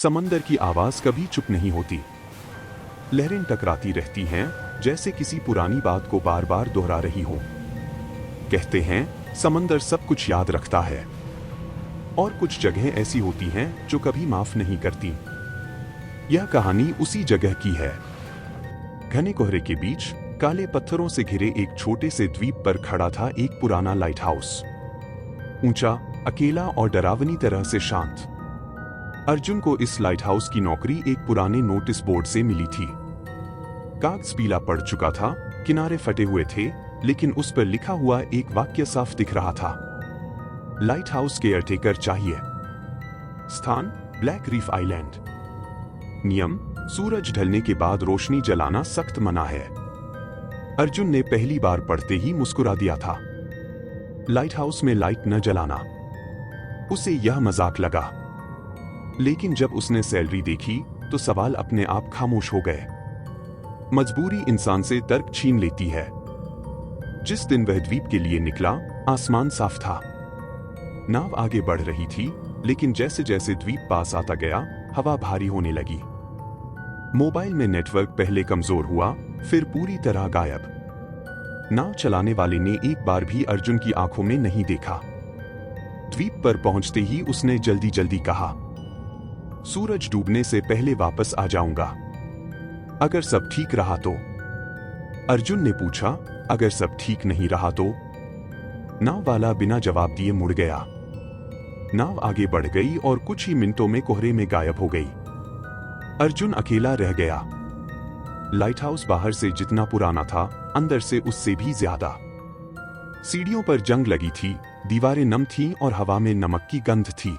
समंदर की आवाज कभी चुप नहीं होती। लहरें टकराती रहती हैं, जैसे किसी पुरानी बात को बार बार दोहरा रही हो। कहते हैं समंदर सब कुछ याद रखता है, और कुछ जगहें ऐसी होती हैं जो कभी माफ नहीं करती। यह कहानी उसी जगह की है। घने कोहरे के बीच काले पत्थरों से घिरे एक छोटे से द्वीप पर खड़ा था एक पुराना लाइट हाउस। ऊंचा, अकेला और डरावनी तरह से शांत। अर्जुन को इस लाइट हाउस की नौकरी एक पुराने नोटिस बोर्ड से मिली थी। कागज पीला पड़ चुका था, किनारे फटे हुए थे, लेकिन उस पर लिखा हुआ एक वाक्य साफ दिख रहा था। लाइट हाउस केयरटेकर चाहिए। स्थान ब्लैक रीफ आइलैंड। नियम सूरज ढलने के बाद रोशनी जलाना सख्त मना है। अर्जुन ने पहली बार पढ़ते ही मुस्कुरा दिया था। लाइट हाउस में लाइट न जलाना, उसे यह मजाक लगा। लेकिन जब उसने सैलरी देखी तो सवाल अपने आप खामोश हो गए। मजबूरी इंसान से तर्क छीन लेती है। जिस दिन वह द्वीप के लिए निकला, आसमान साफ था। नाव आगे बढ़ रही थी, लेकिन जैसे जैसे द्वीप पास आता गया, हवा भारी होने लगी। मोबाइल में नेटवर्क पहले कमजोर हुआ, फिर पूरी तरह गायब। नाव चलाने वाले ने एक बार भी अर्जुन की आंखों में नहीं देखा। द्वीप पर पहुंचते ही उसने जल्दी जल्दी कहा, सूरज डूबने से पहले वापस आ जाऊंगा, अगर सब ठीक रहा तो। अर्जुन ने पूछा, अगर सब ठीक नहीं रहा तो? नाव वाला बिना जवाब दिए मुड़ गया। नाव आगे बढ़ गई और कुछ ही मिनटों में कोहरे में गायब हो गई। अर्जुन अकेला रह गया। लाइट हाउस बाहर से जितना पुराना था, अंदर से उससे भी ज्यादा। सीढ़ियों पर जंग लगी थी, दीवारें नम थीं और हवा में नमक की गंध थी।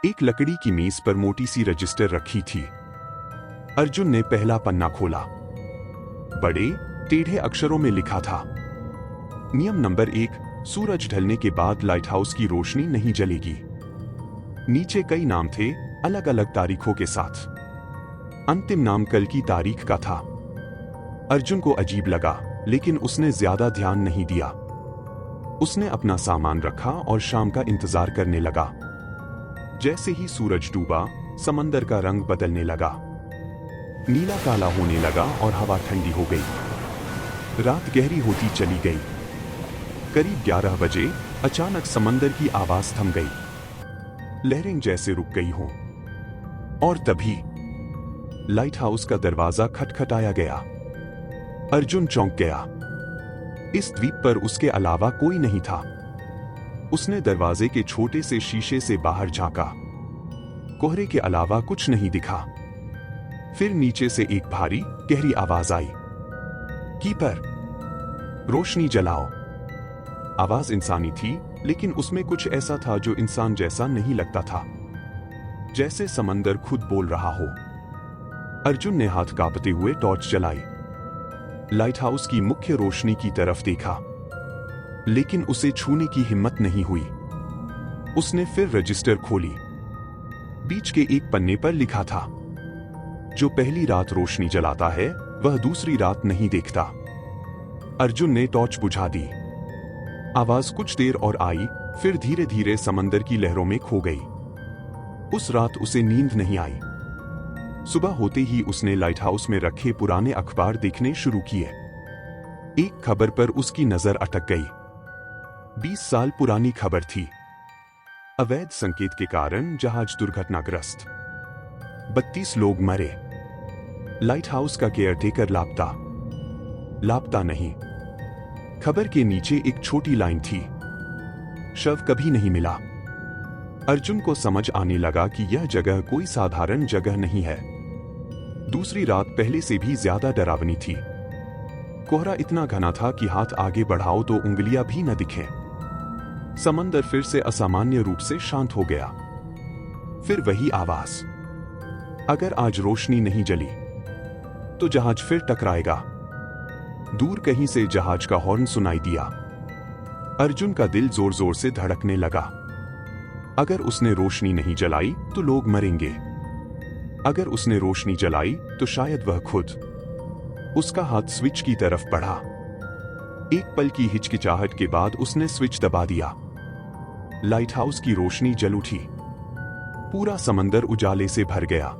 एक लकड़ी की मेज पर मोटी सी रजिस्टर रखी थी। अर्जुन ने पहला पन्ना खोला। बड़े टेढ़े अक्षरों में लिखा था, नियम नंबर 1, सूरज ढलने के बाद लाइट हाउस की रोशनी नहीं जलेगी। नीचे कई नाम थे, अलग अलग तारीखों के साथ। अंतिम नाम कल की तारीख का था। अर्जुन को अजीब लगा, लेकिन उसने ज्यादा ध्यान नहीं दिया। उसने अपना सामान रखा और शाम का इंतजार करने लगा। जैसे ही सूरज डूबा, समंदर का रंग बदलने लगा। नीला काला होने लगा और हवा ठंडी हो गई। रात गहरी होती चली गई। करीब 11 बजे अचानक समंदर की आवाज थम गई। लहरें जैसे रुक गई हों। और तभी लाइट हाउस का दरवाजा खटखटाया गया। अर्जुन चौंक गया। इस द्वीप पर उसके अलावा कोई नहीं था। उसने दरवाजे के छोटे से शीशे से बाहर झांका। कोहरे के अलावा कुछ नहीं दिखा। फिर नीचे से एक भारी गहरी आवाज आई, कीपर, रोशनी जलाओ। आवाज इंसानी थी, लेकिन उसमें कुछ ऐसा था जो इंसान जैसा नहीं लगता था, जैसे समंदर खुद बोल रहा हो। अर्जुन ने हाथ कांपते हुए टॉर्च जलाई। लाइट हाउस की मुख्य रोशनी की तरफ देखा, लेकिन उसे छूने की हिम्मत नहीं हुई। उसने फिर रजिस्टर खोली। बीच के एक पन्ने पर लिखा था, जो पहली रात रोशनी जलाता है, वह दूसरी रात नहीं देखता। अर्जुन ने टॉर्च बुझा दी। आवाज कुछ देर और आई, फिर धीरे धीरे समंदर की लहरों में खो गई। उस रात उसे नींद नहीं आई। सुबह होते ही उसने लाइट हाउस में रखे पुराने अखबार देखने शुरू किए। एक खबर पर उसकी नजर अटक गई। 20 साल पुरानी खबर थी। अवैध संकेत के कारण जहाज दुर्घटनाग्रस्त। 32 लोग मरे। लाइट हाउस का केयरटेकर लापता। लापता नहीं। खबर के नीचे एक छोटी लाइन थी, शव कभी नहीं मिला। अर्जुन को समझ आने लगा कि यह जगह कोई साधारण जगह नहीं है। दूसरी रात पहले से भी ज्यादा डरावनी थी। कोहरा इतना घना था कि हाथ आगे बढ़ाओ तो उंगलियां भी न दिखें। समंदर फिर से असामान्य रूप से शांत हो गया। फिर वही आवाज, अगर आज रोशनी नहीं जली तो जहाज फिर टकराएगा। दूर कहीं से जहाज का हॉर्न सुनाई दिया। अर्जुन का दिल जोर जोर से धड़कने लगा। अगर उसने रोशनी नहीं जलाई तो लोग मरेंगे। अगर उसने रोशनी जलाई तो शायद वह खुद। उसका हाथ स्विच की तरफ बढ़ा। एक पल की हिचकिचाहट के बाद उसने स्विच दबा दिया। लाइट हाउस की रोशनी जल उठी। पूरा समंदर उजाले से भर गया,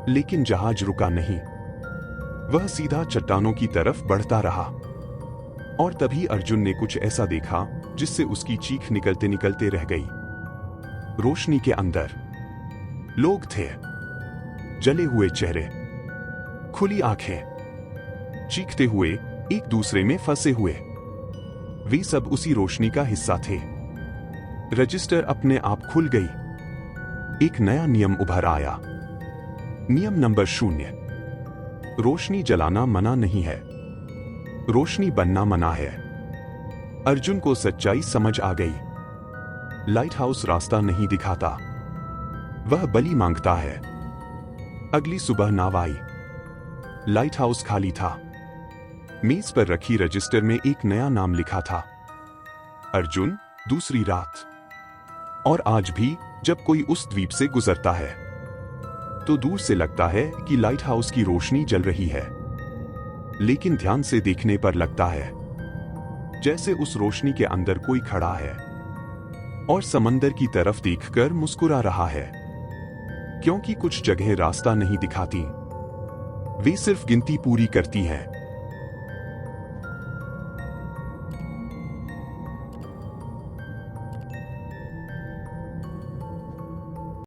लेकिन जहाज रुका नहीं। वह सीधा चट्टानों की तरफ बढ़ता रहा। और तभी अर्जुन ने कुछ ऐसा देखा जिससे उसकी चीख निकलते निकलते रह गई। रोशनी के अंदर लोग थे, जले हुए चेहरे, खुली आंखें, चीखते हुए, एक दूसरे में फंसे हुए। वे सब उसी रोशनी का हिस्सा थे। रजिस्टर अपने आप खुल गई। एक नया नियम उभर आया। नियम नंबर 0। रोशनी जलाना मना नहीं है, रोशनी बनना मना है। अर्जुन को सच्चाई समझ आ गई। लाइट हाउस रास्ता नहीं दिखाता, वह बलि मांगता है। अगली सुबह नाव आई। लाइट हाउस खाली था। मेज पर रखी रजिस्टर में एक नया नाम लिखा था, अर्जुन, दूसरी रात। और आज भी जब कोई उस द्वीप से गुजरता है तो दूर से लगता है कि लाइट हाउस की रोशनी जल रही है, लेकिन ध्यान से देखने पर लगता है जैसे उस रोशनी के अंदर कोई खड़ा है और समंदर की तरफ देखकर मुस्कुरा रहा है। क्योंकि कुछ जगह रास्ता नहीं दिखाती, वे सिर्फ गिनती पूरी करती हैं।